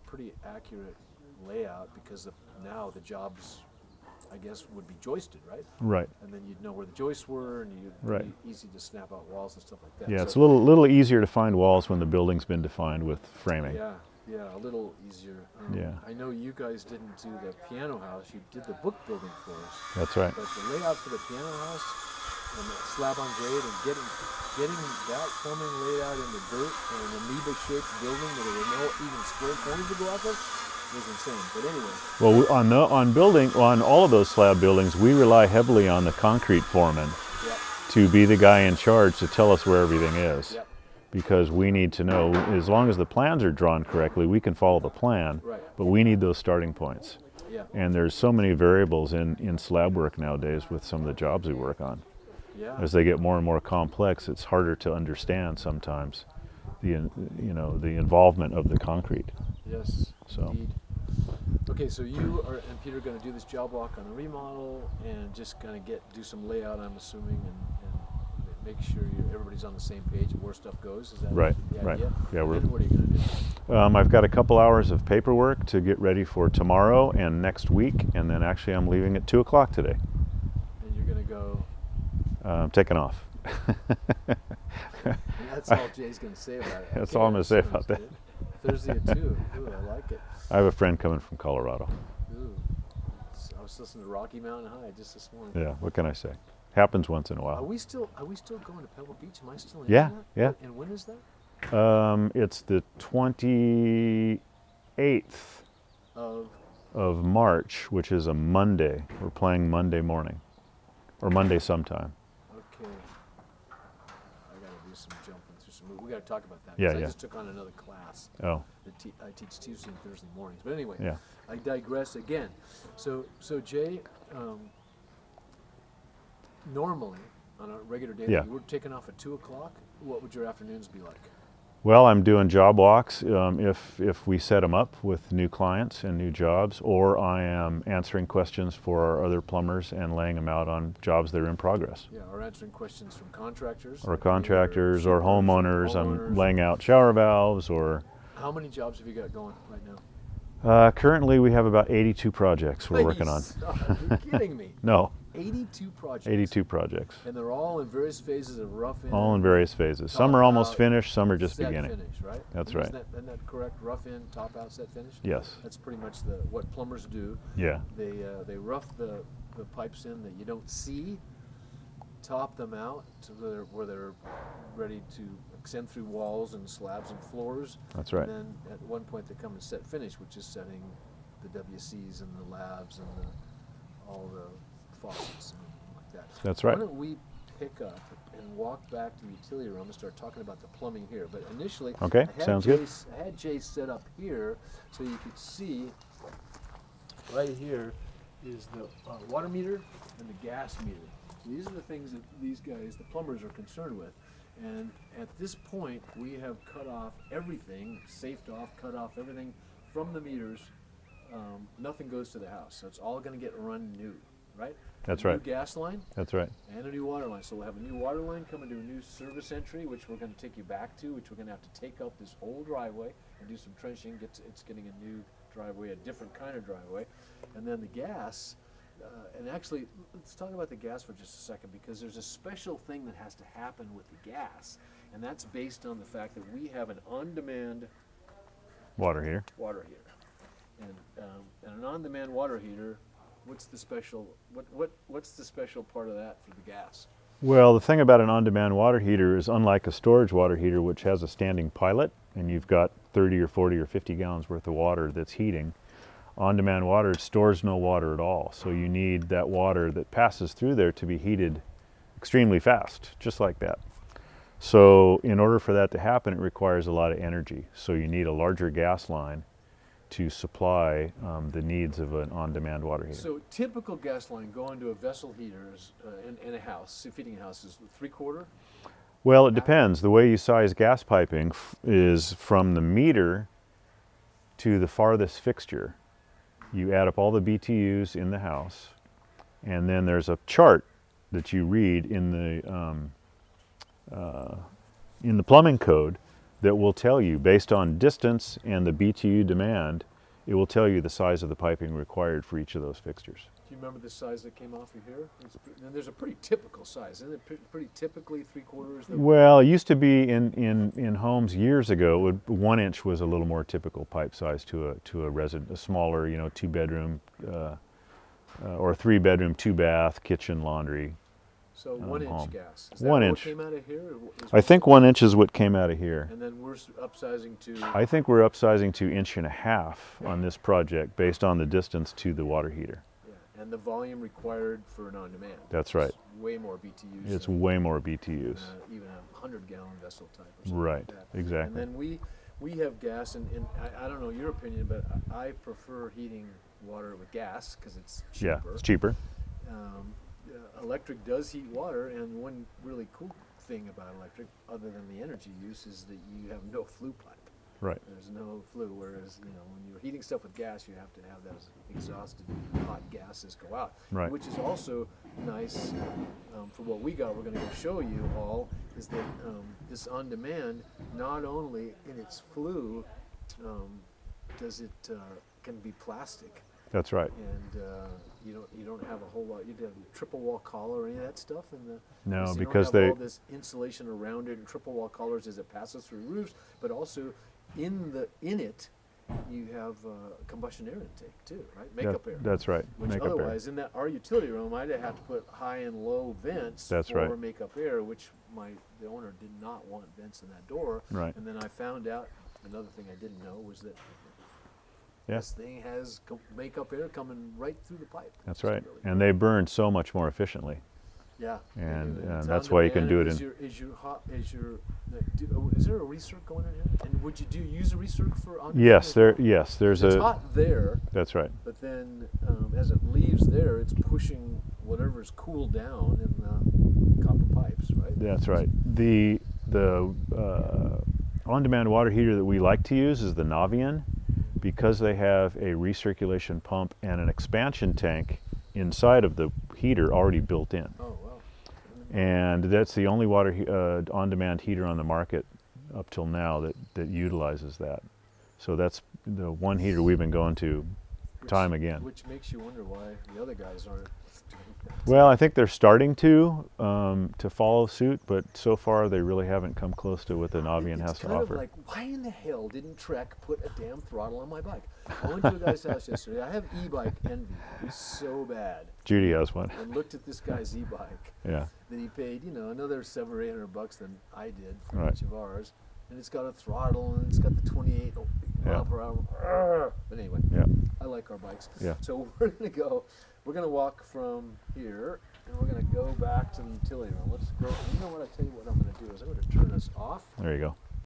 pretty accurate layout because now the jobs, I guess, would be joisted, right? Right. And then you'd know where the joists were, and Right. it'd be easy to snap out walls and stuff like that. Yeah, So, it's a little easier to find walls when the building's been defined with framing. Yeah, a little easier. Yeah. I know you guys didn't do the piano house; you did the book building for us. That's right. But the layout for the piano house and the slab on grade and getting that plumbing laid out in the dirt and an amoeba-shaped building that there were no even square corners to go off of was insane. But anyway. Well, on all of those slab buildings, we rely heavily on the concrete foreman to be the guy in charge to tell us where everything is. Yep. Because we need to know, as long as the plans are drawn correctly, we can follow the plan, Right. but we need those starting points. Yeah. And there's so many variables in slab work nowadays with some of the jobs we work on. Yeah. As they get more and more complex, it's harder to understand sometimes the involvement of the concrete. Yes, So. indeed. Okay, so you and Peter are going to do this job walk on the remodel and just kind of do some layout, I'm assuming, and make sure everybody's on the same page of where stuff goes. Is that Right, the right. idea? Yeah, Then what are you going to do? I've got a couple hours of paperwork to get ready for tomorrow and next week, and then actually I'm leaving at 2 o'clock today. And you're going to go. I'm taking off. And that's all Jay's going to say about it. That's Okay, all I'm going to say sounds about that. good. Thursday at 2. Ooh, I like it. I have a friend coming from Colorado. Ooh. I was listening to Rocky Mountain High just this morning. Yeah, what can I say? Happens once in a Are while. we still going to Pebble Beach? Am I still in Yeah, that? yeah. And when is that? It's the 28th Of of March, which is a Monday. We're playing Monday morning, or Monday sometime. Okay. I gotta do some jumping through some. We gotta talk about that. Yeah, 'cause I yeah. just took on another class. Oh, I teach Tuesday and Thursday mornings. But anyway, yeah. I digress again. So Jay, normally on a regular day, Yeah. that you were taking off at 2 o'clock. What would your afternoons be like? Well, I'm doing job walks if we set them up with new clients and new jobs, or I am answering questions for our other plumbers and laying them out on jobs that are in progress. Yeah, or answering questions from contractors. Or contractors or homeowners. I'm homeowners. laying out shower valves or... How many jobs have you got going right now? Currently we have about 82 projects we're working on. Are you kidding me? No, 82 projects. 82 projects. And they're all in various phases of rough in. All in various phases. top Some are almost out, finished, some are just set beginning. finish, right? That's Isn't right. Isn't that correct? Rough in, top out, set finish? Yes. That's pretty much what plumbers do. Yeah. They rough the pipes in that you don't see, top them out to where they're ready to extend through walls and slabs and floors. That's right. And then at one point they come and set finish, which is setting the WCs and the labs and all the faucets and like that. That's right. Why don't we pick up and walk back to the utility room and start talking about the plumbing here? But initially, Okay, I had sounds good. I had Jay set up here so you could see right here is the water meter and the gas meter. These are the things that these guys, the plumbers, are concerned with. And at this point, we have cut off everything, safed off, cut off everything from the meters. Nothing goes to the house, so it's all going to get run new, right? That's a right. New gas line That's right. and a new water line. So we'll have a new water line coming to a new service entry, which we're going to take you back to, which we're going to have to take out this old driveway and do some trenching. It's getting a new driveway, a different kind of driveway. And then the gas, and actually, let's talk about the gas for just a second, because there's a special thing that has to happen with the gas, and that's based on the fact that we have an on-demand Water heater. water heater. And an on-demand water heater, what's the special part of that for the gas? Well, the thing about an on-demand water heater is, unlike a storage water heater, which has a standing pilot, and you've got 30 or 40 or 50 gallons worth of water that's heating, on-demand water stores no water at all. So you need that water that passes through there to be heated extremely fast, just like that. So in order for that to happen, it requires a lot of energy. So you need a larger gas line to supply the needs of an on-demand water heater. So typical gas line going to a vessel heater is, in a house, feeding a house, is 3/4? Well, it depends. The way you size gas piping is from the meter to the farthest fixture. You add up all the BTUs in the house, and then there's a chart that you read in the plumbing code that will tell you, based on distance and the BTU demand, it will tell you the size of the piping required for each of those fixtures. Do you remember the size that came off of here? And there's a pretty typical size, isn't it? Pretty typically 3/4. Well, it used to be in homes years ago, 1 inch was a little more typical pipe size to a smaller, 2-bedroom or 3-bedroom, 2-bath, kitchen, laundry. So 1 inch home. gas. Is 1 that inch. what came out of here? I think 1 inch is what came out of here. And then we're upsizing to. I think we're upsizing to 1.5 inches on this project based on the distance to the water heater. Yeah, and the volume required for an on-demand. That's right. It's way more BTUs. It's than, way more BTUs. even a 100-gallon vessel type. Or something Right, like that. exactly. And then we have gas, and I don't know your opinion, but I prefer heating water with gas because it's cheaper. Yeah, it's cheaper. Electric does heat water, and one really cool thing about electric, other than the energy use, is that you have no flue pipe. Right. There's no flue, whereas when you're heating stuff with gas, you have to have those exhausted hot gases go out. Right. Which is also nice for what we got. We're going to go show you all is that this on-demand, not only in its flue, does it can be plastic. That's right. And you don't have a whole lot. You have triple wall collar or any of that stuff in the. No, so you because don't have all this insulation around it and triple wall collars as it passes through roofs, but also in it you have combustion air intake too, right? Makeup air. That's right. Which makeup otherwise, in our utility room, I'd have to put high and low vents That's for right. makeup air, which the owner did not want vents in that door. Right. And then I found out another thing I didn't know was that. Yeah. This thing has makeup air coming right through the pipe. That's which is right. really And they burn so much more efficiently. Yeah. And it's that's on why you can demand. do it Is there a recirc going in here? And would you use a recirc for on demand? Yes, as well? there's It's a. hot there, That's right. but then as it leaves there, it's pushing whatever's cooled down in the copper pipes, right? That's right. The on-demand water heater that we like to use is the Navion, because they have a recirculation pump and an expansion tank inside of the heater already built in. Oh, wow. And that's the only on-demand heater on the market up till now that utilizes that. So that's the one heater we've been going to time again. Which makes you wonder why the other guys aren't doing that. Well, I think they're starting to follow suit, but so far they really haven't come close to what the Navion has It's to kind offer. of like, why in the hell didn't Trek put a damn throttle on my bike? I went to a guy's house yesterday. I have e-bike envy. It's so bad. Judy has one. And looked at this guy's e-bike Yeah. that he paid, another $700 or $800 than I did for Right. each of ours. And it's got a throttle and it's got the 28 mile per hour. But anyway, Yeah. I like our bikes. Yeah. So we're gonna walk from here and we're gonna go back to the utility room. Let's go. You know what? I tell you what I'm gonna do is I'm gonna turn this off. There you go.